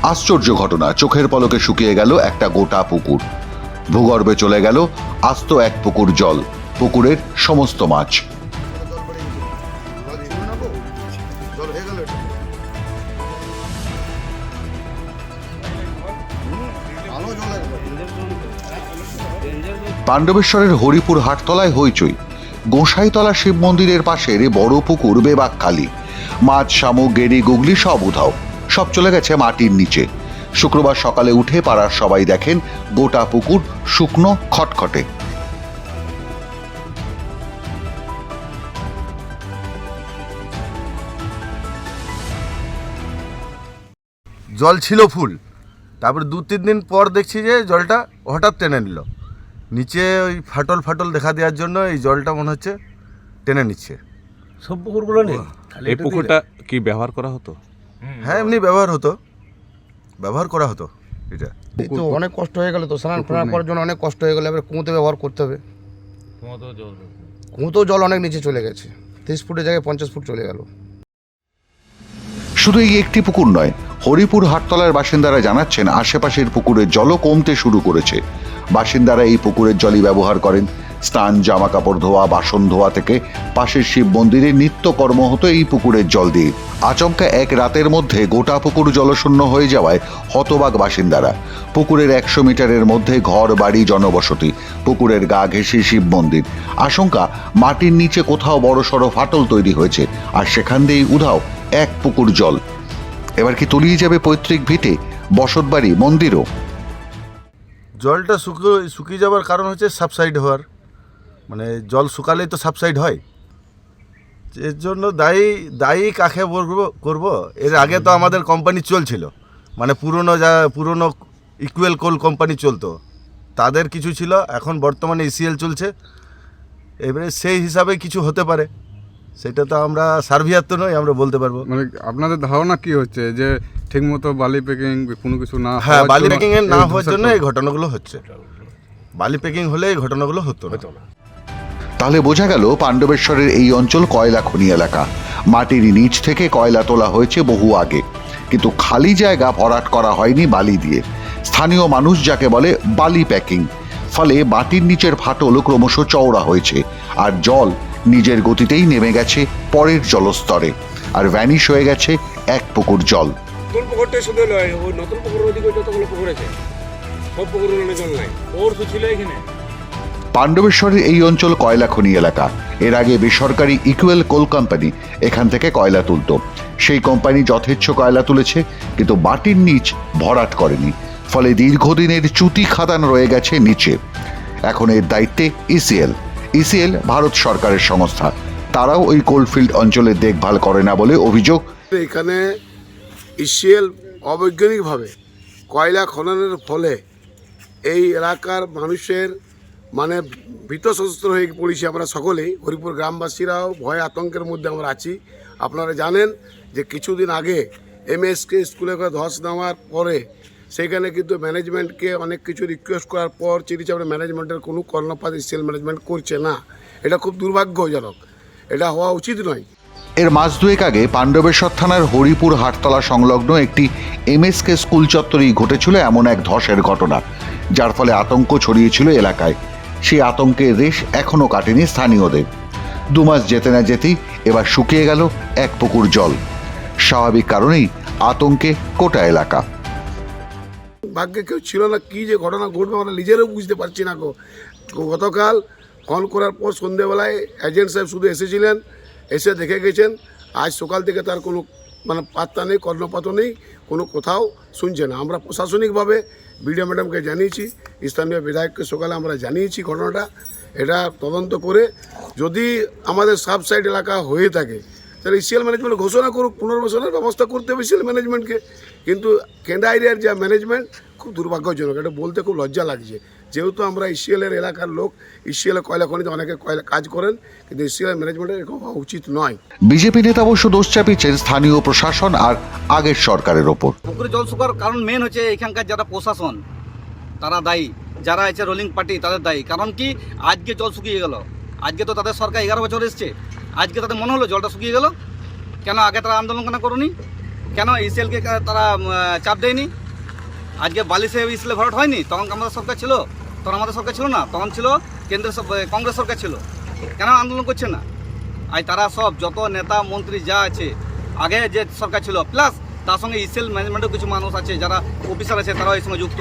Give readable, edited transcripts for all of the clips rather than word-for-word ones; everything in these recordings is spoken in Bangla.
আশ্চর্য ঘটনা, চোখের পলকে শুকিয়ে গেল একটা গোটা পুকুর। ভূগর্ভে চলে গেল আস্ত এক পুকুর জল, পুকুরের সমস্ত মাছ। পাণ্ডবেশ্বরের হরিপুর হাটতলায় হইচই। গোসাইতলা শিব মন্দিরের পাশের বড় পুকুর বেবাক খালি। মাছ, শামুক, গেড়ি, গুগলি সব উধাও, সব চলে গেছে মাটির নিচে। শুক্রবার সকালে উঠে পাড়ার সবাই দেখেন গোটা পুকুর শুকনো খটখটে। জল ছিল ফুল, তারপরে 2-3 দিন পর দেখছি যে জলটা হঠাৎ টেনে নিল। নিচে ওই ফাটল দেখা দেওয়ার জন্য এই জলটা মনে হচ্ছে টেনে নিচ্ছে। সব পুকুরগুলো নেই, এই পুকুরটা কি ব্যবহার করা হতো? হ্যাঁ, এমনি ব্যবহার করা হতো এটা। তো অনেক কষ্ট হয়ে গেল, তো স্নান করার জন্য অনেক কষ্ট হয়ে গেল। এবার কুঁয়োতে ব্যবহার করতে হবে। কুঁয়োতেও জল অনেক নিচে চলে গেছে, 30 ফুটের জায়গায় 50 ফুট চলে গেল। শুধু এই একটি পুকুর নয়, হরিপুর হাটতলার বাসিন্দারা জানাচ্ছেন আশেপাশের পুকুরের জলও কমতে শুরু করেছে। বাসিন্দারা এই পুকুরের জলই ব্যবহার করেন। স্নান, জামা কাপড় ধোয়া, বাসন ধোয়া থেকে পাশের শিব মন্দিরে নিত্যকর্ম হতো এই পুকুরের জল দিয়ে। আচমকা এক রাতের মধ্যে গোটা পুকুর জলশূন্য হয়ে যাওয়ায় হতবাক বাসিন্দারা। পুকুরের 100 মিটারের মধ্যে ঘর বাড়ি, জনবসতি। পুকুরের গা ঘেঁষে শিব মন্দির। আশঙ্কা মাটির নিচে কোথাও বড়সড় ফাটল তৈরি হয়েছে, আর সেখান দিয়েই উধাও এক পুকুর জল। এবার কি তলিয়ে যাবে পৈতৃক ভিটে, বসতবাড়ি, মন্দিরও? জলটা শুকিয়ে যাওয়ার কারণ হচ্ছে সাবসাইড হওয়ার, মানে জল শুকালেই তো সাবসাইড হয়। এর জন্য দায়ী কাকে করব? এর আগে তো আমাদের কোম্পানি চলছিল, মানে পুরনো ইকুয়েল কোল কোম্পানি চলতো, তাদের কিছু ছিল। এখন বর্তমানে ইসিএল চলছে। এবারে সেই হিসাবে কিছু হতে পারে, সেটা তো আমরা সার্ভিয়ার তো নই, আমরা বলতে পারবো। মানে আপনাদের ধারণা কি হচ্ছে যে ঠিকমতো বালি প্যাকিং কোনো কিছু না? হ্যাঁ, বালি প্যাকিং এর না হওয়ার জন্য এই ঘটনাগুলো হচ্ছে। বালি প্যাকিং হলে এই ঘটনাগুলো হতো না। তাহলে বোঝা গেল পাণ্ডবেশ্বরের এই অঞ্চল কয়লা খনি এলাকা। মাটির নিচ থেকে কয়লা তোলা হয়েছে বহু আগে, কিন্তু খালি জায়গা ভরাট করা হয়নি বালি দিয়ে। স্থানীয় মানুষ যাকে বলে বালি প্যাকিং। ফলে মাটির নিচের ফাটল ক্রমশ চওড়া হয়েছে, আর জল নিজের গতিতেই নেমে গেছে পরের জলস্তরে, আর ভ্যানিশ হয়ে গেছে এক পুকুর জল। নতুন পুকুরটা শুধু নয়, ওই নতুন পুকুর ওদিকে যতগুলো পুকুর আছে সব পুকুরগুলো জল নাই। ওর তো ছিল এখানে। পাণ্ডবেশ্বরের এই অঞ্চল কয়লা খনি এলাকা। এর আগে বেসরকারি ইকুয়েল কোল কোম্পানি এখান থেকে কয়লা তুলত। সেই কোম্পানি যথেচ্ছ কয়লা তুলেছে, কিন্তু মাটির নিচ ভরাট করেনি। ফলে দীর্ঘদিনের চুতি খাদান রয়ে গেছে নিচে। এখন এর দায়িত্বে ইসিএল ভারত সরকারের সংস্থা। তারাও ওই কোলফিল্ড অঞ্চলের দেখভাল করে না বলে অভিযোগ। এখানে ইসিএল অবৈজ্ঞানিকভাবে কয়লা খননের ফলে এই এলাকার মানুষের মানে ভীত সশস্ত্র হয়ে পড়েছি আমরা সকলেই। হরিপুর গ্রামবাসীরাও ভয় আতঙ্কের মধ্যে আমরা আছি। আপনারা জানেন যে কিছুদিন আগে এমএসকে স্কুলে ধস নেওয়ার পরে সেখানে কিন্তু ম্যানেজমেন্টকে অনেক কিছু রিকোয়েস্ট করার পর চিড়িচাপড়ে ম্যানেজমেন্টের কোনো কর্ণপাত ইসিএল ম্যানেজমেন্ট করছে না। এটা খুব দুর্ভাগ্যজনক, এটা হওয়া উচিত নয়। এর মাস দুয়েক আগে পাণ্ডবেশ্বর থানার হরিপুর হাটতলা সংলগ্ন একটি এমএসকে স্কুল চত্বরেই ঘটেছিল এমন এক ধসের ঘটনা, যার ফলে আতঙ্ক ছড়িয়েছিল এলাকায়। সেই আতঙ্কের রেশ এখনো কাটেনি স্থানীয়দের। 2 মাস যেতে না যেতেই এবার শুকিয়ে গেল এক পুকুর জল। স্বাভাবিক কারণেই আতঙ্কে গোটা এলাকা। ভাগ্যে কেউ ছিল না, কি যে ঘটনা ঘটবে আমরা নিজেরও বুঝতে পারছি না। গতকাল ফোন করার পর সন্ধ্যেবেলায় এজেন্ট সাহেব শুধু এসেছিলেন, এসে দেখে গেছেন। আজ সকাল থেকে তার কোনো মানে পাত্তা নেই, কর্ণপাত নেই, কোনো কোথাও শুনছে না। আমরা প্রশাসনিকভাবে বিডিও ম্যাডামকে জানিয়েছি, স্থানীয় বিধায়ককে সকালে আমরা জানিয়েছি ঘটনাটা। এটা তদন্ত করে যদি আমাদের সাব সাইড এলাকা হয়ে থাকে তাহলে ইসিএল ম্যানেজমেন্ট ঘোষণা করুক, পুনর্বাসনের ব্যবস্থা করতে হবে ইসিএল ম্যানেজমেন্টকে। কিন্তু কেন্দ্রা এরিয়ার যা ম্যানেজমেন্ট খুব দুর্ভাগ্যজনক, এটা বলতে খুব লজ্জা লাগছে। যেহেতু আমরা ইসিএলের এলাকার লোক, ইসিএল কয়লা খনিতে অনেকে কয়লা কাজ করেন, কিন্তু ইসিএল ম্যানেজমেন্টের এরকম হওয়া উচিত নয়। বিজেপি নেতা অবশ্য দোষ চাপিয়েছেন স্থানীয় প্রশাসন আর আগের সরকারের ওপর। পুকুরে জল শুকার কারণ মেন হচ্ছে এখানকার যারা প্রশাসন, তারা দায়ী। যারা আছে রোলিং পার্টি তাদের দায়ী। কারণ কি, আজকে জল শুকিয়ে গেল, আজকে তো তাদের সরকার 11 বছর এসছে, আজকে তাদের মনে হলো জলটা শুকিয়ে গেল, কেন আগে তারা আন্দোলন কেন করুনি? কেন ইসিএলকে তারা চাপ দেয়নি? আজকে বালি সে ইসলে ভরাট হয়নি, তখন আমাদের সরকার ছিল, তখন আমাদের সরকার ছিল না, তখন ছিল কেন্দ্রের কংগ্রেস সরকার ছিল। কেন আন্দোলন করছে না? আজ তারা সব যত নেতা মন্ত্রী যা আছে আগে যে সরকার ছিল, প্লাস তার সঙ্গে ইসিএল ম্যানেজমেন্টের কিছু মানুষ আছে যারা অফিসার আছে, তারাও এই সঙ্গে যুক্ত।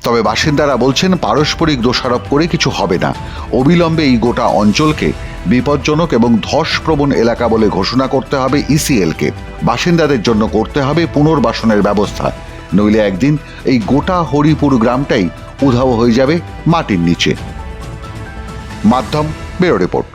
তবে বাসিন্দারা বলছেন পারস্পরিক দোষারোপ করে কিছু হবে না। অবিলম্বে এই গোটা অঞ্চলকে বিপজ্জনক এবং ধসপ্রবণ এলাকা বলে ঘোষণা করতে হবে ইসিএলকে। বাসিন্দাদের জন্য করতে হবে পুনর্বাসনের ব্যবস্থা, নইলে একদিন এই গোটা হরিপুর গ্রামটাই উধাও হয়ে যাবে মাটির নিচে। মাধ্যম ব্যুরো রিপোর্ট।